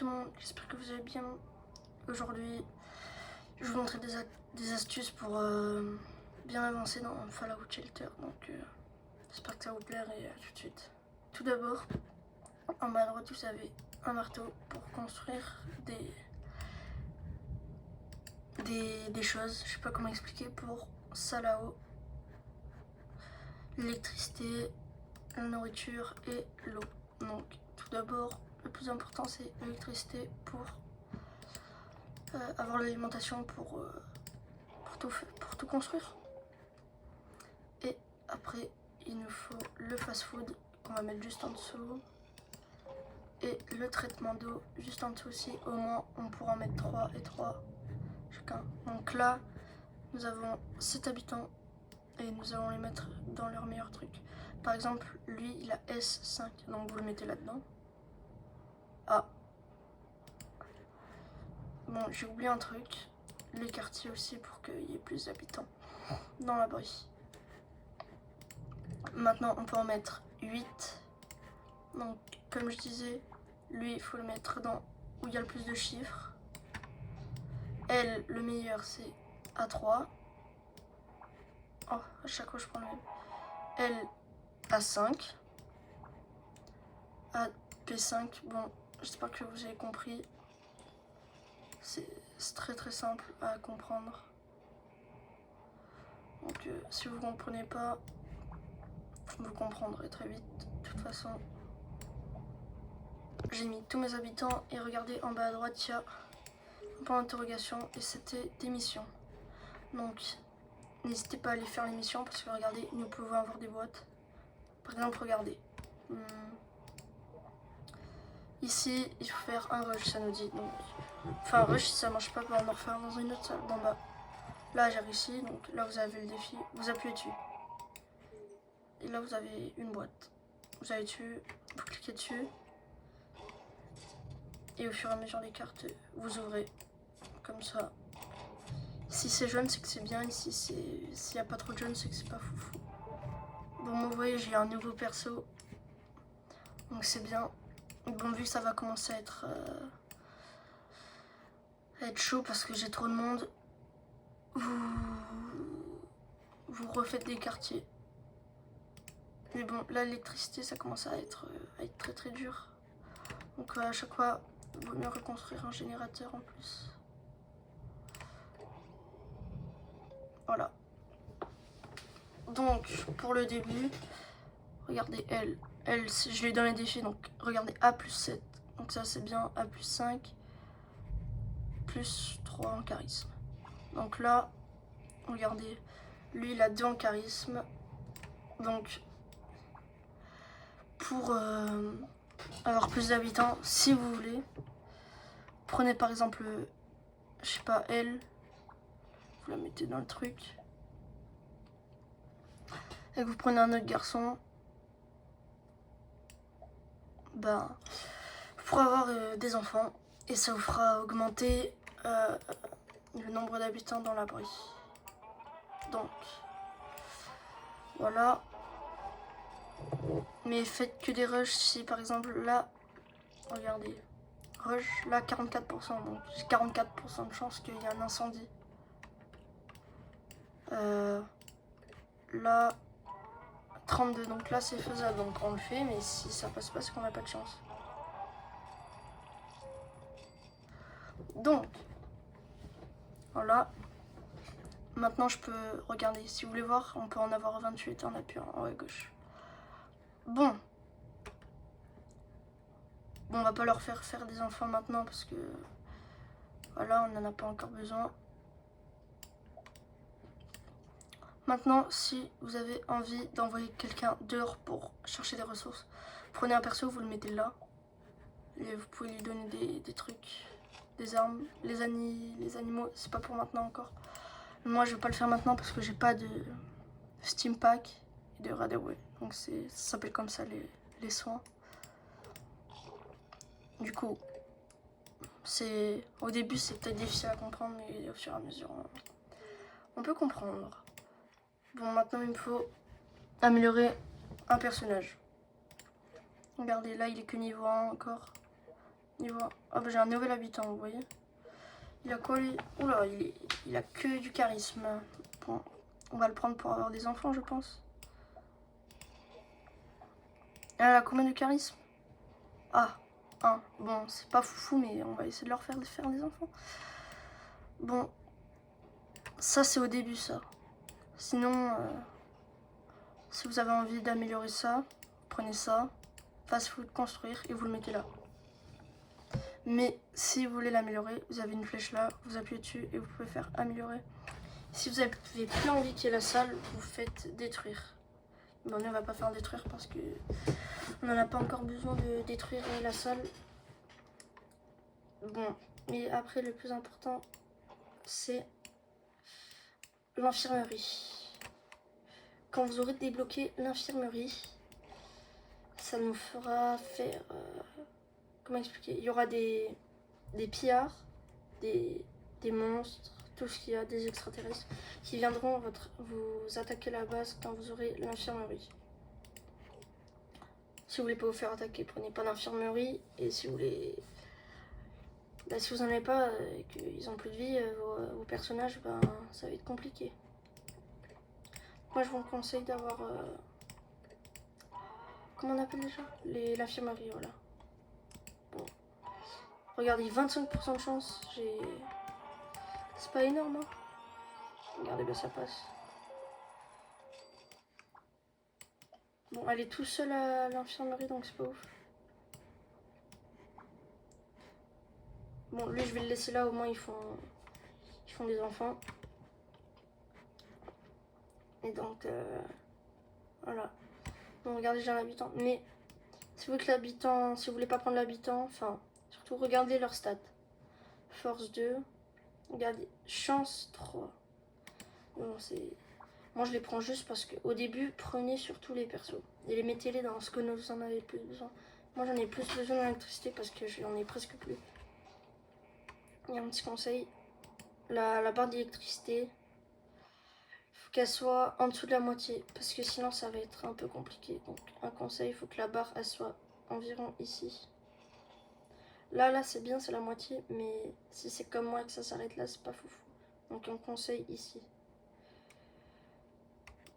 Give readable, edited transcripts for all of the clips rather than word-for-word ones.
tout le monde, j'espère que vous allez bien. Aujourd'hui, je vais vous montrer des astuces pour bien avancer dans Fallout Shelter. Donc, j'espère que ça vous plaire et à tout de suite. Tout d'abord, en bas à droite, vous avez un marteau pour construire des choses. Je sais pas comment expliquer pour ça là-haut. L'électricité, la nourriture et l'eau. Donc, tout d'abord, le plus important, c'est l'électricité pour avoir l'alimentation pour tout construire. Et après, il nous faut le fast-food qu'on va mettre juste en dessous. Et le traitement d'eau juste en dessous aussi. Au moins, on pourra en mettre 3 et 3 chacun. Donc là, nous avons 7 habitants et nous allons les mettre dans leur meilleur truc. Par exemple, lui, il a S5, donc vous le mettez là-dedans. Ah. Bon, j'ai oublié un truc. Les quartiers aussi pour qu'il y ait plus d'habitants dans l'abri. Maintenant, on peut en mettre 8. Donc, comme je disais, lui, il faut le mettre dans où il y a le plus de chiffres. Elle, le meilleur, c'est A3. Oh, à chaque fois, je prends le même. Elle, A5. P5, bon, j'espère que vous avez compris. C'est très très simple à comprendre. Donc, si vous ne comprenez pas, vous comprendrez très vite. De toute façon, j'ai mis tous mes habitants et regardez en bas à droite, il y a un point d'interrogation et c'était des missions. Donc, n'hésitez pas à aller faire les missions parce que regardez, nous pouvons avoir des boîtes. Par exemple, regardez. Ici, il faut faire un rush, ça nous dit. Donc, enfin, rush, si ça marche pas, on va en refaire dans une autre salle d'en bas. Là, j'ai réussi, donc là, vous avez le défi. Vous appuyez dessus. Et là, vous avez une boîte. Vous allez dessus, vous cliquez dessus. Et au fur et à mesure des cartes, vous ouvrez. Comme ça. Si c'est jaune, c'est que c'est bien. Ici, s'il n'y a pas trop de jaune, c'est que c'est pas foufou. Bon, vous voyez, j'ai un nouveau perso. Donc, c'est bien. Bon, vu que ça va commencer à être chaud parce que j'ai trop de monde, vous refaites des quartiers. Mais bon, là, l'électricité, ça commence à être très très dur. Donc, à chaque fois, il vaut mieux reconstruire un générateur en plus. Voilà. Donc, pour le début, regardez, elle, je lui donne les défis. Donc, regardez, A plus 7. Donc, ça, c'est bien. A plus 5. Plus 3 en charisme. Donc là, regardez, lui, il a 2 en charisme. Donc, pour avoir plus d'habitants, si vous voulez, prenez par exemple, je sais pas, elle, vous la mettez dans le truc. Et que vous prenez un autre garçon, ben, vous pourrez avoir des enfants. Et ça vous fera augmenter le nombre d'habitants dans l'abri. Donc, voilà. Mais faites que des rushs si par exemple là, regardez, rush là 44%, donc j'ai 44% de chance qu'il y ait un incendie. Là 32, donc là c'est faisable, donc on le fait, mais si ça passe pas, c'est qu'on n'a pas de chance. Donc, voilà. Maintenant je peux regarder, si vous voulez voir, on peut en avoir 28 en appuyant en haut à gauche. Bon, on va pas leur faire des enfants maintenant parce que voilà, on n'en a pas encore besoin. Maintenant, si vous avez envie d'envoyer quelqu'un dehors pour chercher des ressources, prenez un perso, vous le mettez là. Et vous pouvez lui donner des trucs, des armes, les animaux, c'est pas pour maintenant encore. Moi, je vais pas le faire maintenant parce que j'ai pas de Steam Pack et de Radaway. Donc ça s'appelle comme ça les soins. Du coup, au début c'est peut-être difficile à comprendre, mais au fur et à mesure, on peut comprendre. Bon, maintenant il me faut améliorer un personnage. Regardez, là il est que niveau 1 encore. niveau. Ah bah j'ai un nouvel habitant, vous voyez. Il a quoi lui? Oula, il a que du charisme. Bon, on va le prendre pour avoir des enfants, je pense. Elle a combien de charisme? Ah, 1. Bon, c'est pas foufou, mais on va essayer de leur faire des enfants. Bon, ça c'est au début ça. Sinon, si vous avez envie d'améliorer ça, prenez ça, fast food, construire, et vous le mettez là. Mais si vous voulez l'améliorer, vous avez une flèche là, vous appuyez dessus et vous pouvez faire améliorer. Si vous avez plus envie qu'il y ait la salle, vous faites détruire. Bon, on va pas faire détruire parce que on n'en a pas encore besoin de détruire la salle. Bon, mais après le plus important, c'est l'infirmerie. Quand vous aurez débloqué l'infirmerie, ça nous fera faire... comment expliquer? Il y aura des pillards, des monstres, tout ce qu'il y a, des extraterrestres, qui viendront vous attaquer la base quand vous aurez l'infirmerie. Si vous voulez pas vous faire attaquer, prenez pas d'infirmerie. Et si vous voulez... Bah, si vous en avez pas et qu'ils ont plus de vie, vos personnages, bah, ça va être compliqué. Moi je vous conseille d'avoir... comment on appelle déjà? L'infirmerie, voilà. Bon. Regardez, 25% de chance, c'est pas énorme, hein. Regardez, bien ça passe. Bon, elle est tout seule à l'infirmerie, donc c'est pas ouf. Bon, lui, je vais le laisser là, au moins ils font des enfants. Et donc, voilà. Bon, regardez, j'ai un habitant. Mais si vous voulez pas prendre l'habitant, enfin, surtout regardez leur stats. Force 2, regardez, chance 3. Bon, moi, je les prends juste parce qu'au début, prenez surtout les persos. Et les mettez-les dans ce que vous en avez plus besoin. Moi, j'en ai plus besoin d'électricité parce que j'en ai presque plus. Il y a un petit conseil. La barre d'électricité, il faut qu'elle soit en dessous de la moitié. Parce que sinon, ça va être un peu compliqué. Donc, un conseil, il faut que la barre, elle soit environ ici. Là, c'est bien, c'est la moitié. Mais si c'est comme moi que ça s'arrête là, c'est pas foufou. Donc, un conseil ici.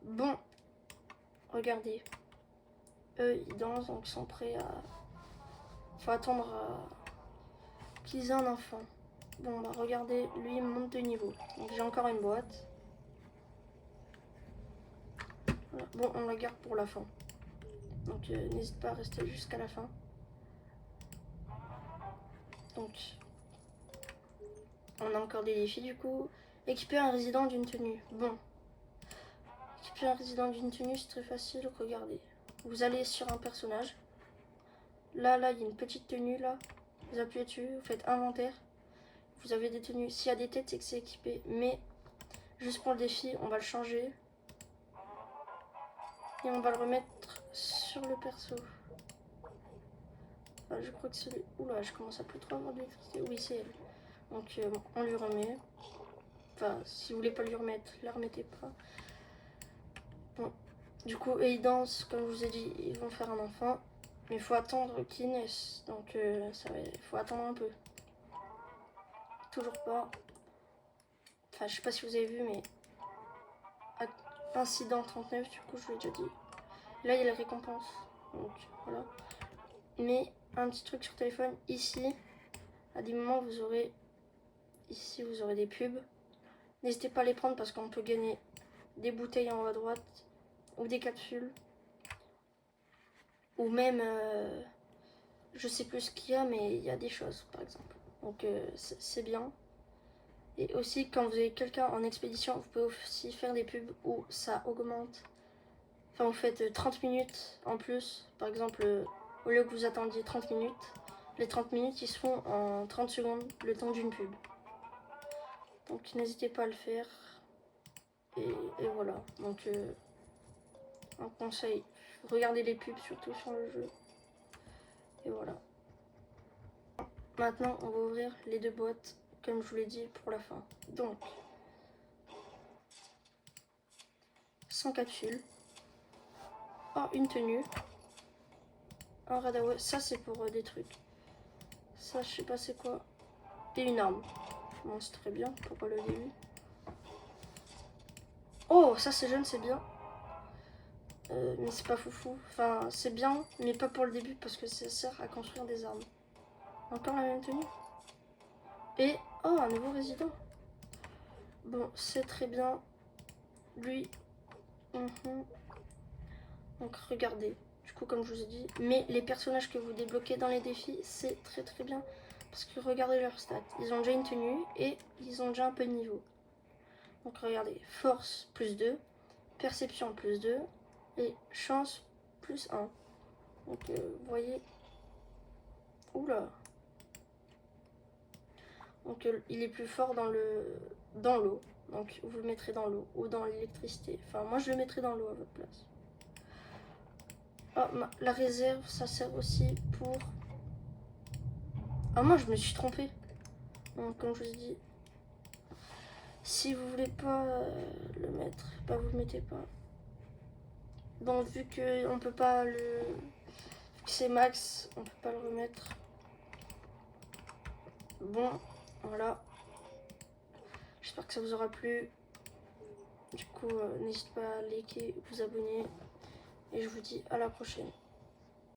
Bon, regardez. Eux, ils dansent, donc ils sont prêts à... Faut attendre qu'ils aient un enfant. Bon, bah regardez, lui, il monte de niveau. Donc j'ai encore une boîte. Voilà. Bon, on la garde pour la fin. Donc n'hésite pas à rester jusqu'à la fin. Donc, on a encore des défis du coup. Équiper un résident d'une tenue. Bon. Équiper un résident d'une tenue, c'est très facile. Regardez. Vous allez sur un personnage. Là, il y a une petite tenue là. Vous appuyez dessus, vous faites inventaire. Vous avez des tenues. S'il y a des têtes, c'est que c'est équipé. Mais, juste pour le défi, on va le changer. Et on va le remettre sur le perso. Enfin, je crois que c'est... Oula, je commence à plus trop avoir d'électricité. Oui, c'est elle. Donc, on lui remet. Enfin, si vous voulez pas lui remettre, la remettez pas. Bon. Du coup, eux, ils dansent. Comme je vous ai dit, ils vont faire un enfant. Mais il faut attendre qu'ils naissent. Donc, il faut attendre un peu. Toujours pas. Enfin, je sais pas si vous avez vu, mais... Incident 39, du coup, je vous l'ai déjà dit. Là, il y a la récompense. Donc, voilà. Mais, un petit truc sur téléphone, ici, à des moments, vous aurez... Ici, vous aurez des pubs. N'hésitez pas à les prendre parce qu'on peut gagner des bouteilles en haut à droite. Ou des capsules. Ou même... je sais plus ce qu'il y a, mais il y a des choses, par exemple. Donc, c'est bien. Et aussi, quand vous avez quelqu'un en expédition, vous pouvez aussi faire des pubs où ça augmente. Enfin, vous faites 30 minutes en plus. Par exemple, au lieu que vous attendiez 30 minutes, les 30 minutes, ils se font en 30 secondes, le temps d'une pub. Donc, n'hésitez pas à le faire. Et voilà. Donc, un conseil, regardez les pubs, surtout sur le jeu. Et voilà. Maintenant, on va ouvrir les deux boîtes, comme je vous l'ai dit, pour la fin. Donc, 100 capsules. Oh, une tenue. Un radaway. Ça, c'est pour des trucs. Ça, je sais pas c'est quoi. Et une arme. Bon, c'est très bien pour le début. Oh, ça c'est jeune, c'est bien. Mais c'est pas foufou. Enfin, c'est bien, mais pas pour le début parce que ça sert à construire des armes. Encore la même tenue. Et, oh, un nouveau résident. Bon, c'est très bien. Lui. Donc, regardez. Du coup, comme je vous ai dit. Mais les personnages que vous débloquez dans les défis, c'est très très bien. Parce que regardez leurs stats. Ils ont déjà une tenue et ils ont déjà un peu de niveau. Donc, regardez. Force plus 2. Perception plus 2. Et chance plus 1. Donc, vous voyez. Oula. Donc, il est plus fort dans l'eau. Donc, vous le mettrez dans l'eau ou dans l'électricité. Enfin, moi, je le mettrai dans l'eau à votre place. Oh, la réserve, ça sert aussi pour... Ah, moi, je me suis trompée. Donc, comme je vous ai dit, si vous voulez pas le mettre, bah, vous le mettez pas. Donc, vu qu'on peut pas le... Vu que c'est max, on peut pas le remettre. Bon, voilà. J'espère que ça vous aura plu. Du coup, n'hésitez pas à liker, vous abonner. Et je vous dis à la prochaine.